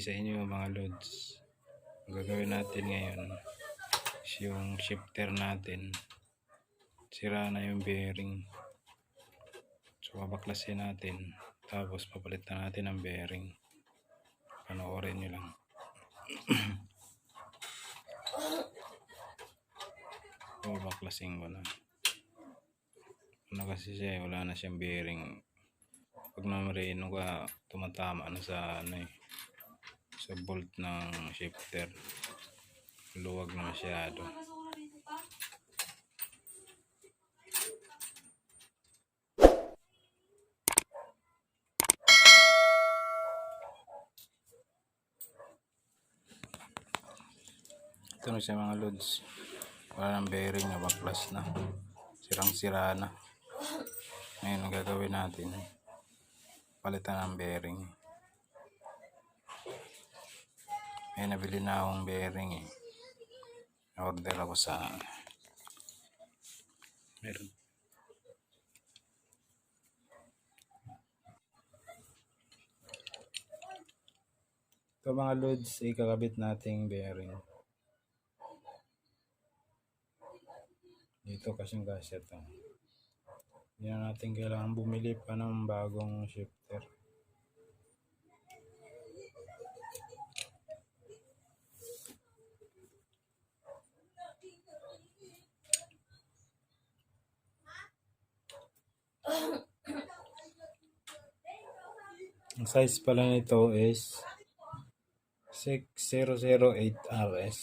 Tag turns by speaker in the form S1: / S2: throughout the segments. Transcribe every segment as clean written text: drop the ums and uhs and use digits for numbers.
S1: sa inyo mga lods. Ang gagawin natin ngayon is yung shifter natin. Sira na yung bearing. So babaklasin natin. Tapos papalitan natin ang bearing. Panoorin nyo lang. So babaklasin ko na. Ano kasi siya, wala na siyang bearing. Pag namarino ka, tumatama na sa sa bolt ng shifter. Luwag na masyado. Ito na siya mga lods. Wala ng bearing, nabaklas na. Sirang-sira na. Ngayon ang gagawin natin, palitan ng bearing. May nabili na akong bearing order ako sa meron. Ito mga loads, ikakabit nating bearing. Dito kasing gasket to. Hindi na natin kailangan bumili pa ng bagong shifter. Ang size pala nito is 6008 RS.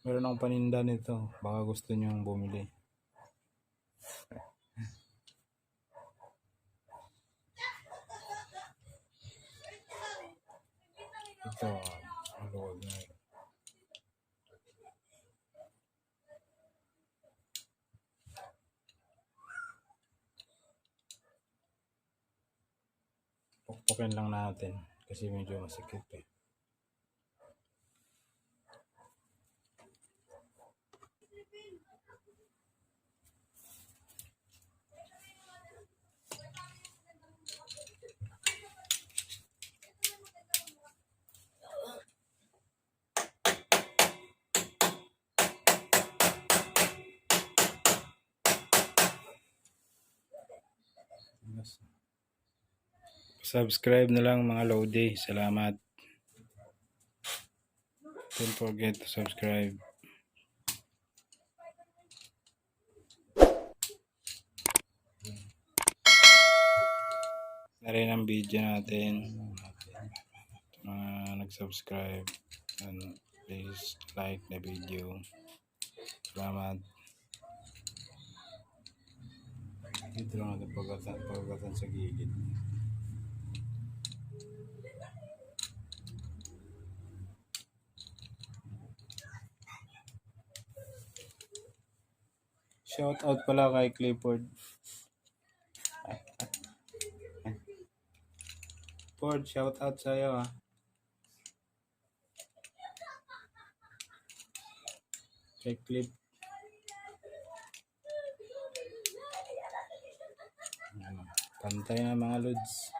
S1: Meron akong paninda nito. Baka gusto nyong bumili. Ito, maluwag na ito. Pukpukin lang natin kasi medyo masikip eh. Subscribe na lang mga Lodi. Salamat. Don't forget to subscribe. Na rin ang video natin. Nag-subscribe and please like the video. Salamat. Dito lang natin pagkatan sa gilid. Shout out pala kay Clifford. Ford, shout out sa'yo ha. Kay Cliff. Pantay na mga lods.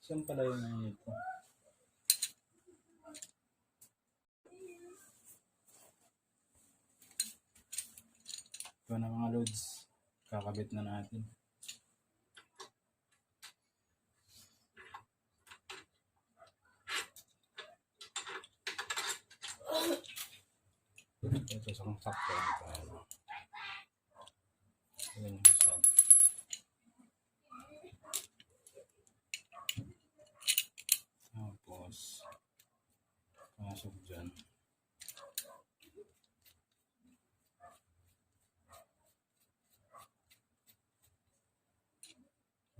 S1: Saan pala yung ito? Ito na mga loads. Kakabit na natin. Ito sa kong sakto. Ayan yung isa. Tapos pasok dyan.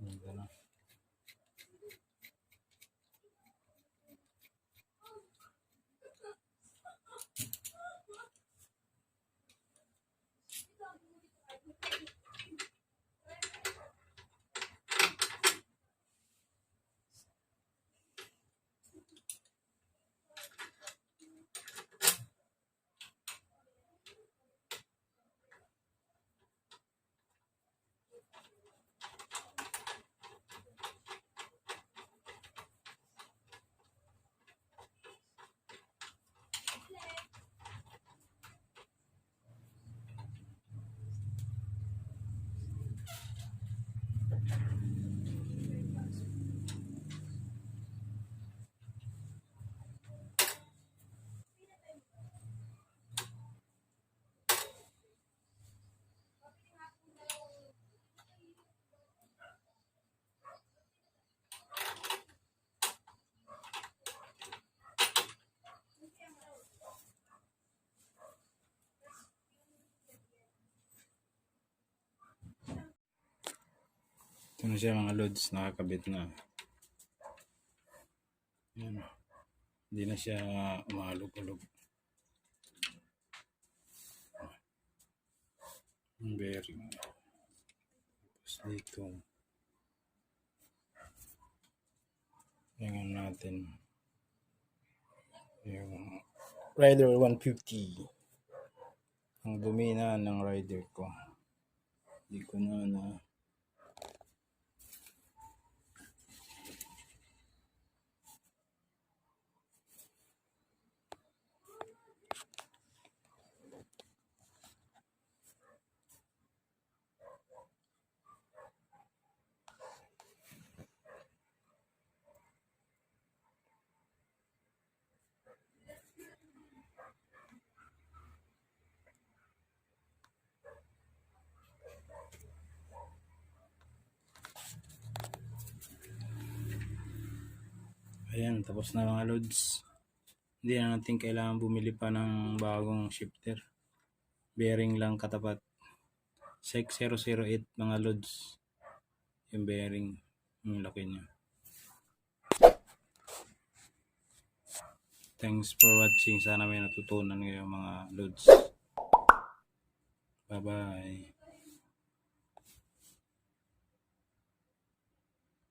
S1: Ayan na. Ito na siya mga loads, nakakabit na. Yan. Hindi na siya umalog-ulog. Yung bearing. Tapos dito. Tingnan natin. Yung Raider 150. Ang dumi na ng Raider ko. Hindi ko na ayan, tapos na mga loads. Hindi na natin kailangan bumili pa ng bagong shifter. Bearing lang katapat. 6008 mga loads. Yung bearing, yung laki niya. Thanks for watching. Sana may natutunan kayo mga loads. Bye bye.